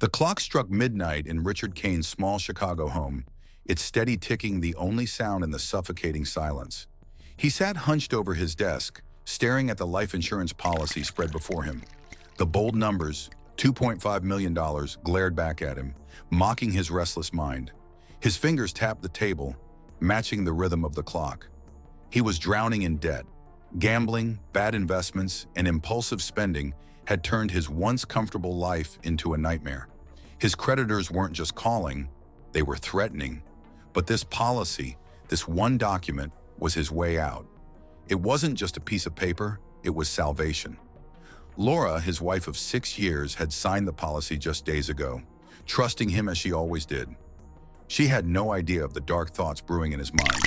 The clock struck midnight in Richard Kane's small Chicago home, its steady ticking the only sound in the suffocating silence. He sat hunched over his desk, staring at the life insurance policy spread before him. The bold numbers, $2.5 million, glared back at him, mocking his restless mind. His fingers tapped the table, matching the rhythm of the clock. He was drowning in debt. Gambling, bad investments, and impulsive spending had turned his once comfortable life into a nightmare. His creditors weren't just calling, they were threatening. But this policy, this one document, was his way out. It wasn't just a piece of paper, it was salvation. Laura, his wife of 6 years, had signed the policy just days ago, trusting him as she always did. She had no idea of the dark thoughts brewing in his mind.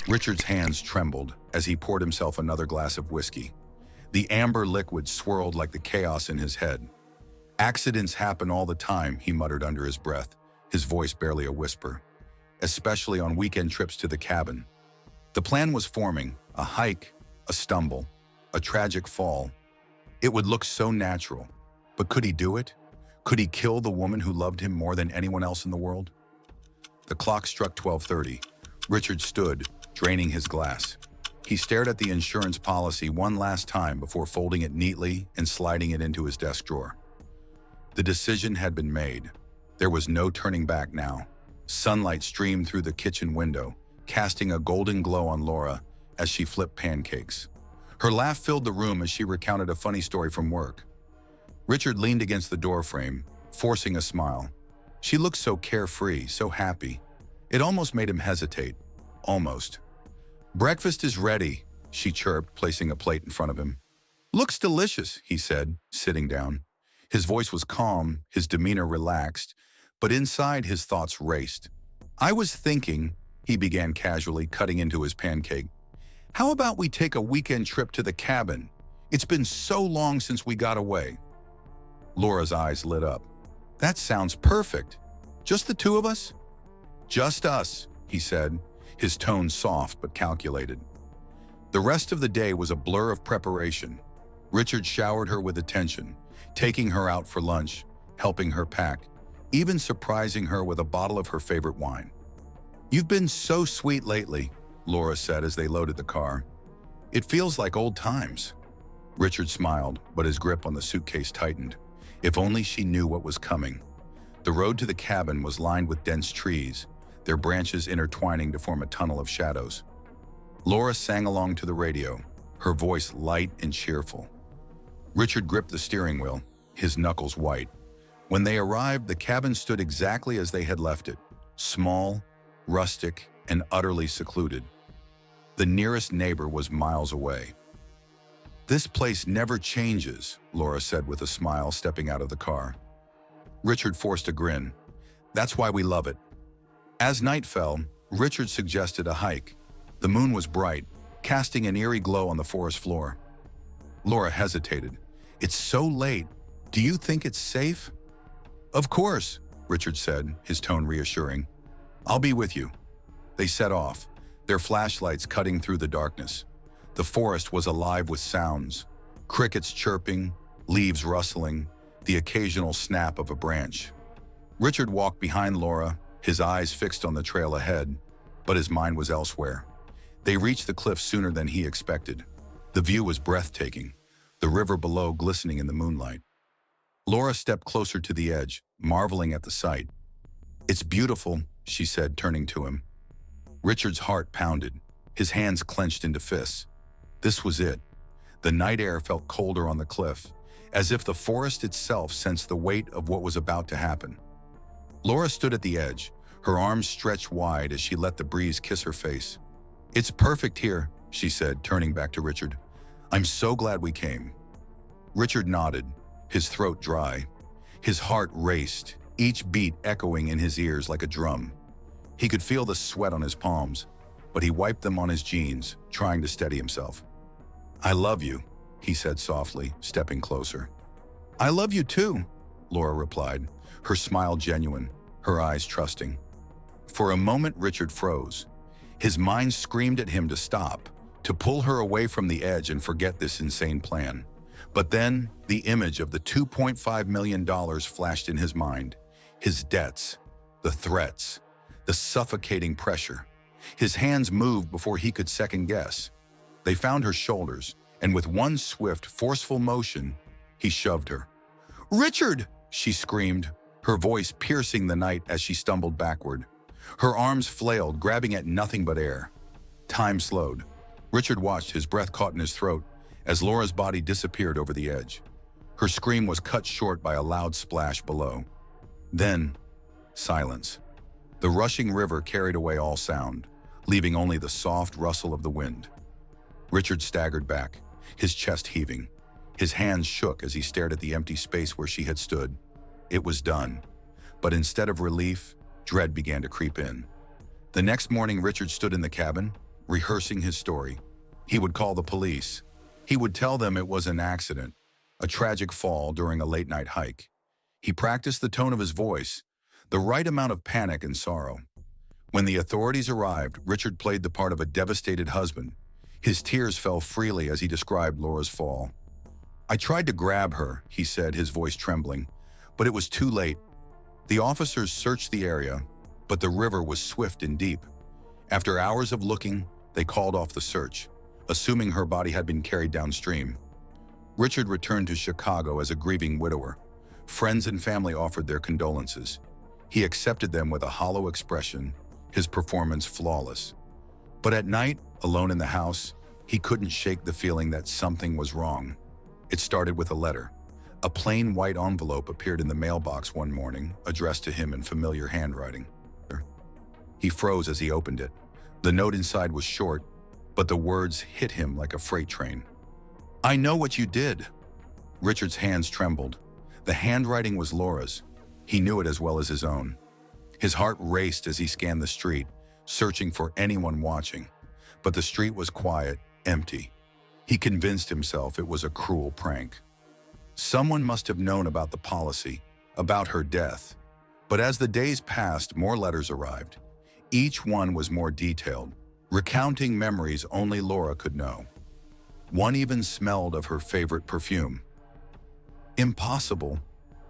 Richard's hands trembled as he poured himself another glass of whiskey. The amber liquid swirled like the chaos in his head. "Accidents happen all the time," he muttered under his breath, his voice barely a whisper, especially on weekend trips to the cabin. The plan was forming: a hike, a stumble, a tragic fall. It would look so natural, but could he do it? Could he kill the woman who loved him more than anyone else in the world? The clock struck 12:30. Richard stood, draining his glass. He stared at the insurance policy one last time before folding it neatly and sliding it into his desk drawer. The decision had been made. There was no turning back now. Sunlight streamed through the kitchen window, casting a golden glow on Laura as she flipped pancakes. Her laugh filled the room as she recounted a funny story from work. Richard leaned against the doorframe, forcing a smile. She looked so carefree, so happy. It almost made him hesitate. Almost. "Breakfast is ready," she chirped, placing a plate in front of him. "Looks delicious," he said, sitting down. His voice was calm, his demeanor relaxed, but inside his thoughts raced. "I was thinking," he began casually, cutting into his pancake, "how about we take a weekend trip to the cabin? It's been so long since we got away." Laura's eyes lit up. "That sounds perfect. Just the two of us?" "Just us," he said, his tone soft but calculated. The rest of the day was a blur of preparation. Richard showered her with attention, taking her out for lunch, helping her pack, even surprising her with a bottle of her favorite wine. "You've been so sweet lately," Laura said as they loaded the car. "It feels like old times." Richard smiled, but his grip on the suitcase tightened. If only she knew what was coming. The road to the cabin was lined with dense trees, their branches intertwining to form a tunnel of shadows. Laura sang along to the radio, her voice light and cheerful. Richard gripped the steering wheel, his knuckles white. When they arrived, the cabin stood exactly as they had left it, small, rustic, and utterly secluded. The nearest neighbor was miles away. "This place never changes," Laura said with a smile, stepping out of the car. Richard forced a grin. "That's why we love it." As night fell, Richard suggested a hike. The moon was bright, casting an eerie glow on the forest floor. Laura hesitated. "It's so late. Do you think it's safe?" "Of course," Richard said, his tone reassuring. "I'll be with you." They set off, their flashlights cutting through the darkness. The forest was alive with sounds: crickets chirping, leaves rustling, the occasional snap of a branch. Richard walked behind Laura, his eyes fixed on the trail ahead, but his mind was elsewhere. They reached the cliff sooner than he expected. The view was breathtaking, the river below glistening in the moonlight. Laura stepped closer to the edge, marveling at the sight. "It's beautiful," she said, turning to him. Richard's heart pounded, his hands clenched into fists. This was it. The night air felt colder on the cliff, as if the forest itself sensed the weight of what was about to happen. Laura stood at the edge, her arms stretched wide as she let the breeze kiss her face. "It's perfect here," she said, turning back to Richard. "I'm so glad we came." Richard nodded, his throat dry. His heart raced, each beat echoing in his ears like a drum. He could feel the sweat on his palms, but he wiped them on his jeans, trying to steady himself. "I love you," he said softly, stepping closer. "I love you too," Laura replied, her smile genuine, her eyes trusting. For a moment, Richard froze. His mind screamed at him to stop, to pull her away from the edge and forget this insane plan. But then, the image of the $2.5 million flashed in his mind. His debts, the threats, the suffocating pressure. His hands moved before he could second guess. They found her shoulders, and with one swift, forceful motion, he shoved her. "Richard!" she screamed, her voice piercing the night as she stumbled backward. Her arms flailed, grabbing at nothing but air. Time slowed. Richard watched, his breath caught in his throat, as Laura's body disappeared over the edge. Her scream was cut short by a loud splash below. Then, silence. The rushing river carried away all sound, leaving only the soft rustle of the wind. Richard staggered back, his chest heaving. His hands shook as he stared at the empty space where she had stood. It was done. But instead of relief, dread began to creep in. The next morning, Richard stood in the cabin, rehearsing his story. He would call the police. He would tell them it was an accident, a tragic fall during a late-night hike. He practiced the tone of his voice, the right amount of panic and sorrow. When the authorities arrived, Richard played the part of a devastated husband. His tears fell freely as he described Laura's fall. "I tried to grab her," he said, his voice trembling, "but it was too late. The officers searched the area, but the river was swift and deep. After hours of looking, they called off the search, assuming her body had been carried downstream." Richard returned to Chicago as a grieving widower. Friends and family offered their condolences. He accepted them with a hollow expression, his performance flawless. But at night, alone in the house, he couldn't shake the feeling that something was wrong. It started with a letter. A plain white envelope appeared in the mailbox one morning, addressed to him in familiar handwriting. He froze as he opened it. The note inside was short, but the words hit him like a freight train. "I know what you did." Richard's hands trembled. The handwriting was Laura's. He knew it as well as his own. His heart raced as he scanned the street, searching for anyone watching. But the street was quiet, empty. He convinced himself it was a cruel prank. Someone must have known about the policy, about her death. But as the days passed, more letters arrived. Each one was more detailed, recounting memories only Laura could know. One even smelled of her favorite perfume. "Impossible,"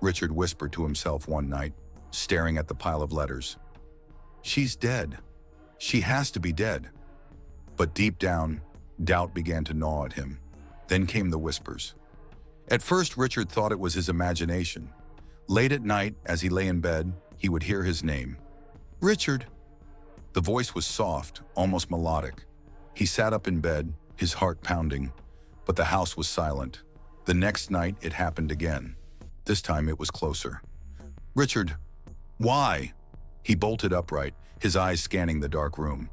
Richard whispered to himself one night, staring at the pile of letters. "She's dead. She has to be dead." But deep down, doubt began to gnaw at him. Then came the whispers. At first, Richard thought it was his imagination. Late at night, as he lay in bed, he would hear his name. "Richard." The voice was soft, almost melodic. He sat up in bed, his heart pounding, but the house was silent. The next night, it happened again. This time, it was closer. "Richard, why?" He bolted upright, his eyes scanning the dark room.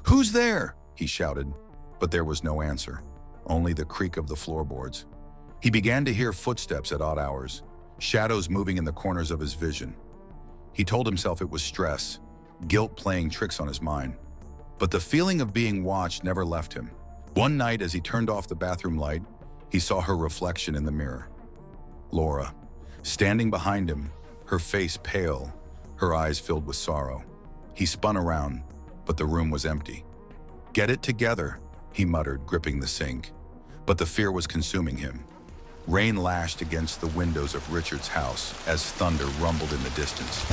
"Who's there?" he shouted, but there was no answer, only the creak of the floorboards. He began to hear footsteps at odd hours, shadows moving in the corners of his vision. He told himself it was stress, guilt playing tricks on his mind. But the feeling of being watched never left him. One night, as he turned off the bathroom light, he saw her reflection in the mirror. Laura, standing behind him, her face pale, her eyes filled with sorrow. He spun around, but the room was empty. "Get it together," he muttered, gripping the sink. But the fear was consuming him. Rain lashed against the windows of Richard's house as thunder rumbled in the distance.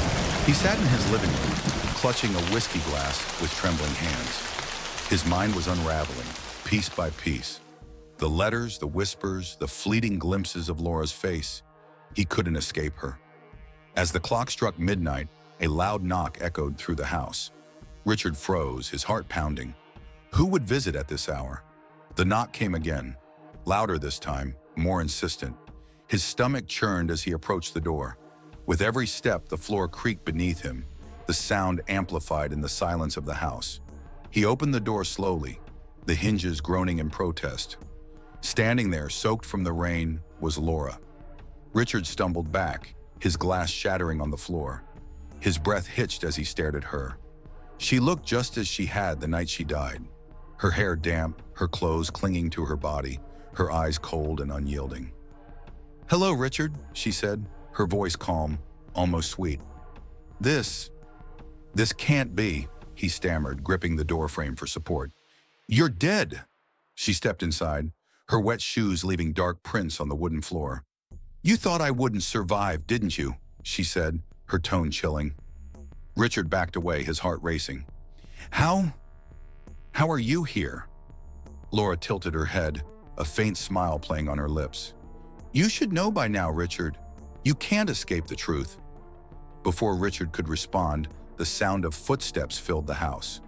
He sat in his living room, clutching a whiskey glass with trembling hands. His mind was unraveling, piece by piece. The letters, the whispers, the fleeting glimpses of Laura's face. He couldn't escape her. As the clock struck midnight, a loud knock echoed through the house. Richard froze, his heart pounding. Who would visit at this hour? The knock came again, louder this time, more insistent. His stomach churned as he approached the door. With every step, the floor creaked beneath him, the sound amplified in the silence of the house. He opened the door slowly, the hinges groaning in protest. Standing there, soaked from the rain, was Laura. Richard stumbled back, his glass shattering on the floor. His breath hitched as he stared at her. She looked just as she had the night she died. Her hair damp, her clothes clinging to her body, her eyes cold and unyielding. "Hello, Richard," she said, her voice calm, almost sweet. This can't be," he stammered, gripping the doorframe for support. "You're dead." She stepped inside, her wet shoes leaving dark prints on the wooden floor. "You thought I wouldn't survive, didn't you?" she said, her tone chilling. Richard backed away, his heart racing. How are you here?" Laura tilted her head, a faint smile playing on her lips. "You should know by now, Richard. You can't escape the truth." Before Richard could respond, the sound of footsteps filled the house.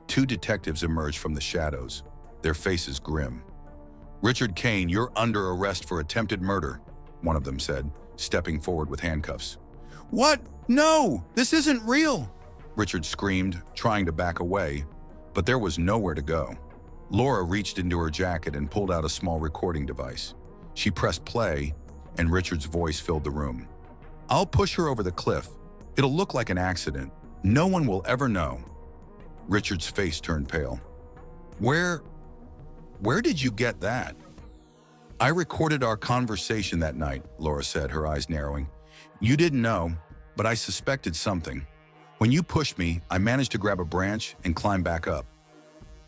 Two detectives emerged from the shadows, their faces grim. "Richard Kane, you're under arrest for attempted murder," one of them said, stepping forward with handcuffs. "What? No! This isn't real!" Richard screamed, trying to back away, but there was nowhere to go. Laura reached into her jacket and pulled out a small recording device. She pressed play, and Richard's voice filled the room. "I'll push her over the cliff. It'll look like an accident. No one will ever know." Richard's face turned pale. Where did you get that?" "I recorded our conversation that night," Laura said, her eyes narrowing. "You didn't know, but I suspected something. When you pushed me, I managed to grab a branch and climb back up.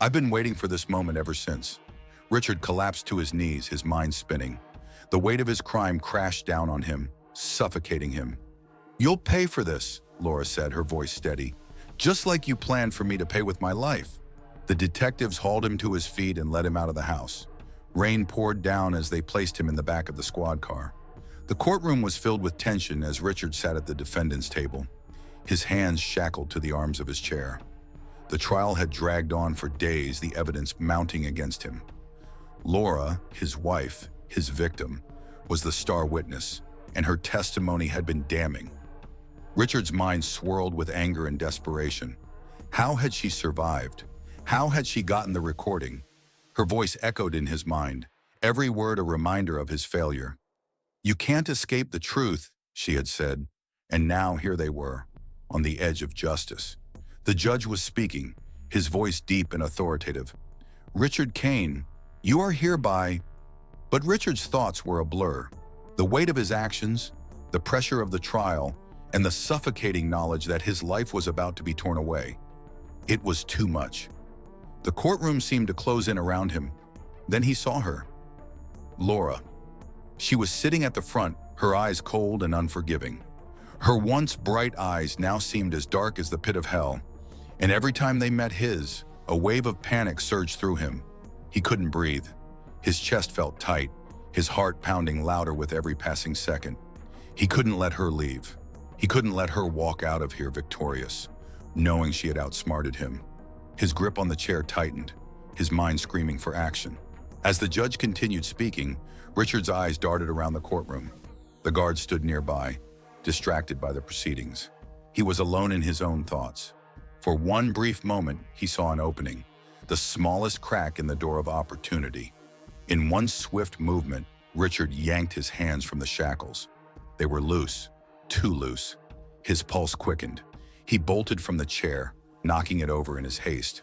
I've been waiting for this moment ever since." Richard collapsed to his knees, his mind spinning. The weight of his crime crashed down on him, suffocating him. "You'll pay for this," Laura said, her voice steady. "Just like you planned for me to pay with my life." The detectives hauled him to his feet and led him out of the house. Rain poured down as they placed him in the back of the squad car. The courtroom was filled with tension as Richard sat at the defendant's table, his hands shackled to the arms of his chair. The trial had dragged on for days, the evidence mounting against him. Laura, his wife, his victim, was the star witness, and her testimony had been damning. Richard's mind swirled with anger and desperation. How had she survived? How had she gotten the recording? Her voice echoed in his mind, every word a reminder of his failure. "You can't escape the truth," she had said, and now here they were, on the edge of justice. The judge was speaking, his voice deep and authoritative. "Richard Kane, you are hereby—" But Richard's thoughts were a blur. The weight of his actions, the pressure of the trial, and the suffocating knowledge that his life was about to be torn away. It was too much. The courtroom seemed to close in around him. Then he saw her. Laura. She was sitting at the front, her eyes cold and unforgiving. Her once bright eyes now seemed as dark as the pit of hell, and every time they met his, a wave of panic surged through him. He couldn't breathe. His chest felt tight, his heart pounding louder with every passing second. He couldn't let her leave. He couldn't let her walk out of here victorious, knowing she had outsmarted him. His grip on the chair tightened, his mind screaming for action. As the judge continued speaking, Richard's eyes darted around the courtroom. The guards stood nearby, distracted by the proceedings. He was alone in his own thoughts. For one brief moment, he saw an opening, the smallest crack in the door of opportunity. In one swift movement, Richard yanked his hands from the shackles. They were loose, too loose. His pulse quickened. He bolted from the chair, knocking it over in his haste.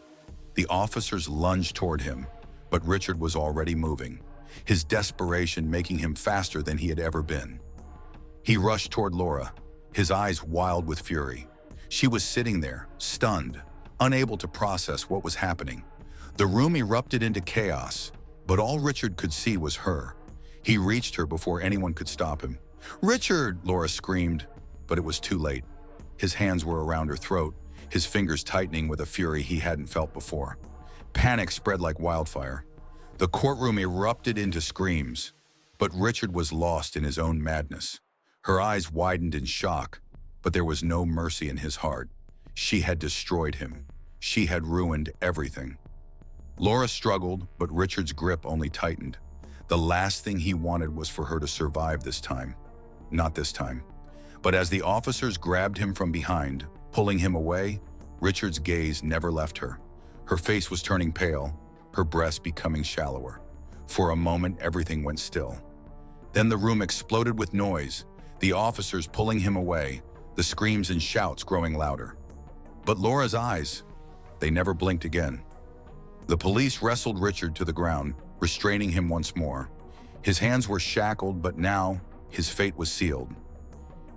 The officers lunged toward him, but Richard was already moving, his desperation making him faster than he had ever been. He rushed toward Laura, his eyes wild with fury. She was sitting there, stunned, unable to process what was happening. The room erupted into chaos, but all Richard could see was her. He reached her before anyone could stop him. "Richard!" Laura screamed, but it was too late. His hands were around her throat, his fingers tightening with a fury he hadn't felt before. Panic spread like wildfire. The courtroom erupted into screams, but Richard was lost in his own madness. Her eyes widened in shock, but there was no mercy in his heart. She had destroyed him. She had ruined everything. Laura struggled, but Richard's grip only tightened. The last thing he wanted was for her to survive this time. Not this time. But as the officers grabbed him from behind, pulling him away, Richard's gaze never left her. Her face was turning pale, her breasts becoming shallower. For a moment, everything went still. Then the room exploded with noise, the officers pulling him away, the screams and shouts growing louder. But Laura's eyes, they never blinked again. The police wrestled Richard to the ground, restraining him once more. His hands were shackled, but now his fate was sealed.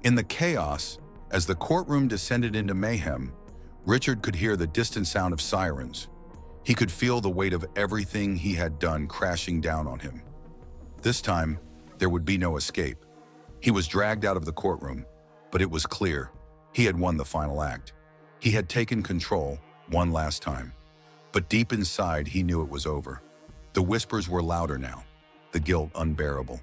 In the chaos, as the courtroom descended into mayhem, Richard could hear the distant sound of sirens. He could feel the weight of everything he had done crashing down on him. This time, there would be no escape. He was dragged out of the courtroom, but it was clear. He had won the final act. He had taken control one last time. But deep inside, he knew it was over. The whispers were louder now, the guilt unbearable.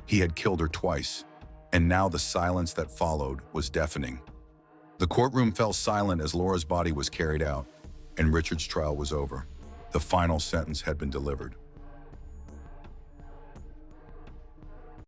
He had killed her twice, and now the silence that followed was deafening. The courtroom fell silent as Laura's body was carried out, and Richard's trial was over. The final sentence had been delivered.